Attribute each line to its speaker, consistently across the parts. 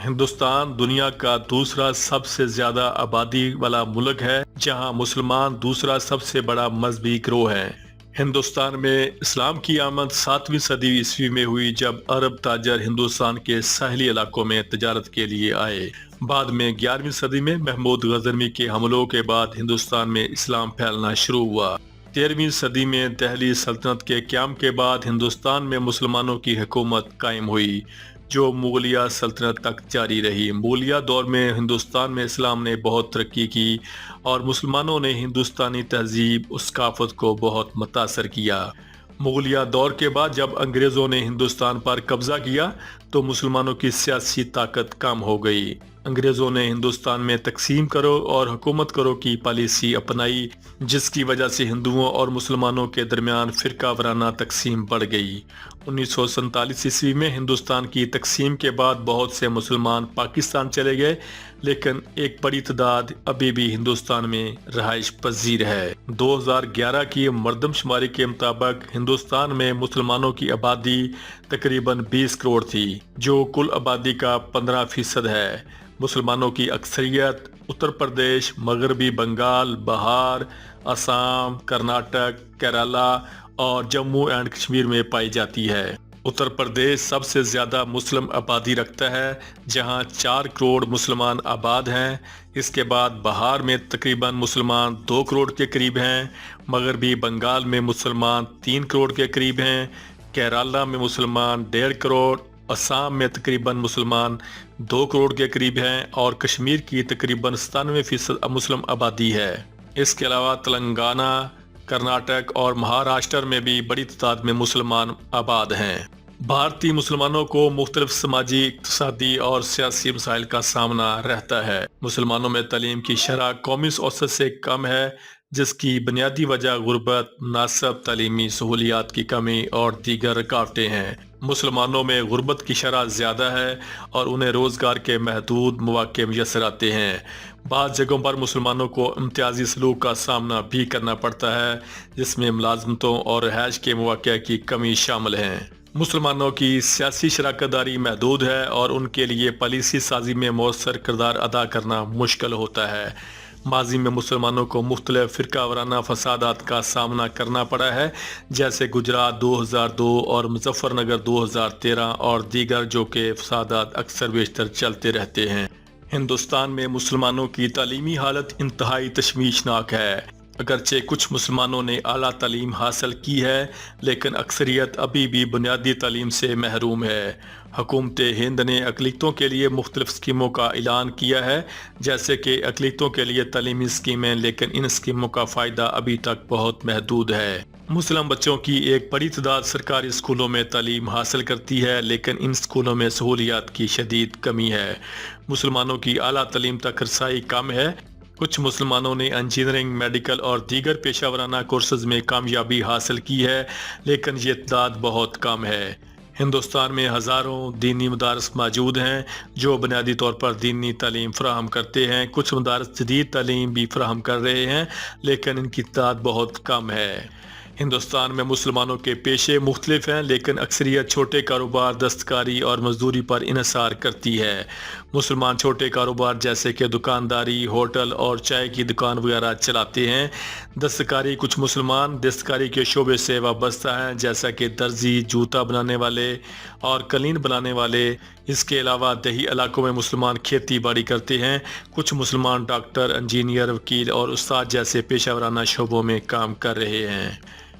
Speaker 1: ہندوستان دنیا کا دوسرا سب سے زیادہ آبادی والا ملک ہے، جہاں مسلمان دوسرا سب سے بڑا مذہبی گروہ ہے۔ ہندوستان میں اسلام کی آمد 7ویں صدی عیسوی میں ہوئی، جب عرب تاجر ہندوستان کے ساحلی علاقوں میں تجارت کے لیے آئے۔ بعد میں 11ویں صدی میں محمود غزنوی کے حملوں کے بعد ہندوستان میں اسلام پھیلنا شروع ہوا۔ 13ویں صدی میں دہلی سلطنت کے قیام کے بعد ہندوستان میں مسلمانوں کی حکومت قائم ہوئی، جو مغلیہ سلطنت تک جاری رہی۔ مغلیہ دور میں ہندوستان میں اسلام نے بہت ترقی کی اور مسلمانوں نے ہندوستانی تہذیب ثقافت کو بہت متاثر کیا۔ مغلیہ دور کے بعد جب انگریزوں نے ہندوستان پر قبضہ کیا تو مسلمانوں کی سیاسی طاقت کم ہو گئی۔ انگریزوں نے ہندوستان میں تقسیم کرو اور حکومت کرو کی پالیسی اپنائی، جس کی وجہ سے ہندوؤں اور مسلمانوں کے درمیان فرقہ وارانہ تقسیم بڑھ گئی۔ 1947 عیسوی میں ہندوستان کی تقسیم کے بعد بہت سے مسلمان پاکستان چلے گئے، لیکن ایک بڑی تعداد ابھی بھی ہندوستان میں رہائش پذیر ہے۔ 2011 کی مردم شماری کے مطابق ہندوستان میں مسلمانوں کی آبادی تقریباً 20 کروڑ تھی، جو کل آبادی کا 15% ہے۔ مسلمانوں کی اکثریت اتر پردیش، مغربی بنگال، بہار، آسام، کرناٹک، کیرالہ اور جموں اینڈ کشمیر میں پائی جاتی ہے۔ اتر پردیش سب سے زیادہ مسلم آبادی رکھتا ہے، جہاں 4 کروڑ مسلمان آباد ہیں۔ اس کے بعد بہار میں تقریباً مسلمان 2 کروڑ کے قریب ہیں، مغربی بنگال میں مسلمان 3 کروڑ کے قریب ہیں، کیرالہ میں مسلمان 1.5 کروڑ، آسام میں تقریباً مسلمان 2 کروڑ کے قریب ہیں اور کشمیر کی تقریباً 97% مسلم آبادی ہے۔ اس کے علاوہ تلنگانہ، کرناٹک اور مہاراشٹر میں بھی بڑی تعداد میں مسلمان آباد ہیں۔ بھارتی مسلمانوں کو مختلف سماجی، اقتصادی اور سیاسی مسائل کا سامنا رہتا ہے۔ مسلمانوں میں تعلیم کی شرح قومی اوسط سے کم ہے، جس کی بنیادی وجہ غربت، مناسب تعلیمی سہولیات کی کمی اور دیگر رکاوٹیں ہیں۔ مسلمانوں میں غربت کی شرح زیادہ ہے اور انہیں روزگار کے محدود مواقع میسر آتے ہیں۔ بعض جگہوں پر مسلمانوں کو امتیازی سلوک کا سامنا بھی کرنا پڑتا ہے، جس میں ملازمتوں اور رہائش کے مواقع کی کمی شامل ہیں۔ مسلمانوں کی سیاسی شراکت داری محدود ہے اور ان کے لیے پالیسی سازی میں مؤثر کردار ادا کرنا مشکل ہوتا ہے۔ ماضی میں مسلمانوں کو مختلف فرقہ وارانہ فسادات کا سامنا کرنا پڑا ہے، جیسے گجرات 2002 اور مظفر نگر 2013 اور دیگر، جو کہ فسادات اکثر بیشتر چلتے رہتے ہیں۔ ہندوستان میں مسلمانوں کی تعلیمی حالت انتہائی تشویشناک ہے۔ اگرچہ کچھ مسلمانوں نے اعلیٰ تعلیم حاصل کی ہے، لیکن اکثریت ابھی بھی بنیادی تعلیم سے محروم ہے۔ حکومت ہند نے اقلیتوں کے لیے مختلف اسکیموں کا اعلان کیا ہے، جیسے کہ اقلیتوں کے لیے تعلیمی اسکیمیں، لیکن ان اسکیموں کا فائدہ ابھی تک بہت محدود ہے۔ مسلم بچوں کی ایک بڑی تعداد سرکاری اسکولوں میں تعلیم حاصل کرتی ہے، لیکن ان اسکولوں میں سہولیات کی شدید کمی ہے۔ مسلمانوں کی اعلیٰ تعلیم تک رسائی کم ہے۔ کچھ مسلمانوں نے انجینئرنگ، میڈیکل اور دیگر پیشہ ورانہ کورسز میں کامیابی حاصل کی ہے، لیکن یہ تعداد بہت کم ہے۔ ہندوستان میں ہزاروں دینی مدارس موجود ہیں جو بنیادی طور پر دینی تعلیم فراہم کرتے ہیں۔ کچھ مدارس جدید تعلیم بھی فراہم کر رہے ہیں، لیکن ان کی تعداد بہت کم ہے۔ ہندوستان میں مسلمانوں کے پیشے مختلف ہیں، لیکن اکثریت چھوٹے کاروبار، دستکاری اور مزدوری پر انحصار کرتی ہے۔ مسلمان چھوٹے کاروبار جیسے کہ دکانداری، ہوٹل اور چائے کی دکان وغیرہ چلاتے ہیں۔ دستکاری: کچھ مسلمان دستکاری کے شعبے سے وابستہ ہیں، جیسا کہ درزی، جوتا بنانے والے اور قالین بنانے والے۔ اس کے علاوہ دیہی علاقوں میں مسلمان کھیتی باڑی کرتے ہیں۔ کچھ مسلمان ڈاکٹر، انجینئر، وکیل اور استاد جیسے پیشہ ورانہ شعبوں میں کام کر رہے ہیں۔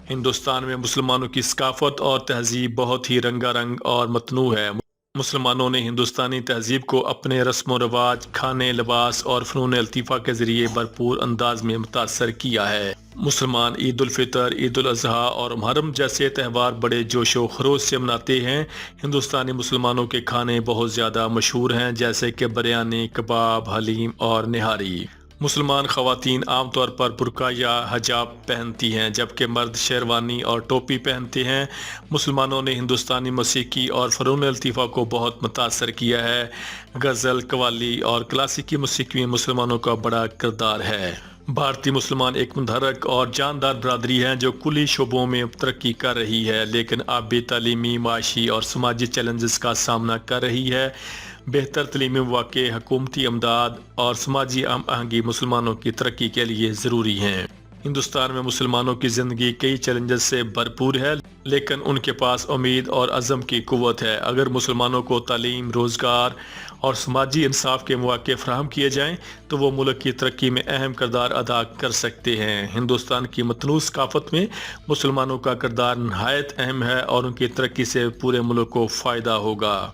Speaker 1: ہندوستان میں مسلمانوں کی ثقافت اور تہذیب بہت ہی رنگا رنگ اور متنوع ہے۔ مسلمانوں نے ہندوستانی تہذیب کو اپنے رسم و رواج، کھانے، لباس اور فنون لطیفہ کے ذریعے بھرپور انداز میں متاثر کیا ہے۔ مسلمان عید الفطر، عید الاضحیٰ اور محرم جیسے تہوار بڑے جوش و خروش سے مناتے ہیں۔ ہندوستانی مسلمانوں کے کھانے بہت زیادہ مشہور ہیں، جیسے کہ بریانی، کباب، حلیم اور نہاری۔ مسلمان خواتین عام طور پر برقع یا حجاب پہنتی ہیں، جبکہ مرد شیروانی اور ٹوپی پہنتے ہیں۔ مسلمانوں نے ہندوستانی موسیقی اور فنون لطیفہ کو بہت متاثر کیا ہے۔ غزل، قوالی اور کلاسیکی موسیقی میں مسلمانوں کا بڑا کردار ہے۔ بھارتی مسلمان ایک متحرک اور جاندار برادری ہیں جو کلی شعبوں میں ترقی کر رہی ہے، لیکن اب بھی تعلیمی، معاشی اور سماجی چیلنجز کا سامنا کر رہی ہے۔ بہتر تعلیمی مواقع، حکومتی امداد اور سماجی ہم آہنگی مسلمانوں کی ترقی کے لیے ضروری ہیں۔ ہندوستان میں مسلمانوں کی زندگی کئی چیلنجز سے بھرپور ہے، لیکن ان کے پاس امید اور عزم کی قوت ہے۔ اگر مسلمانوں کو تعلیم، روزگار اور سماجی انصاف کے مواقع فراہم کیے جائیں تو وہ ملک کی ترقی میں اہم کردار ادا کر سکتے ہیں۔ ہندوستان کی متنوع ثقافت میں مسلمانوں کا کردار نہایت اہم ہے اور ان کی ترقی سے پورے ملک کو فائدہ ہوگا۔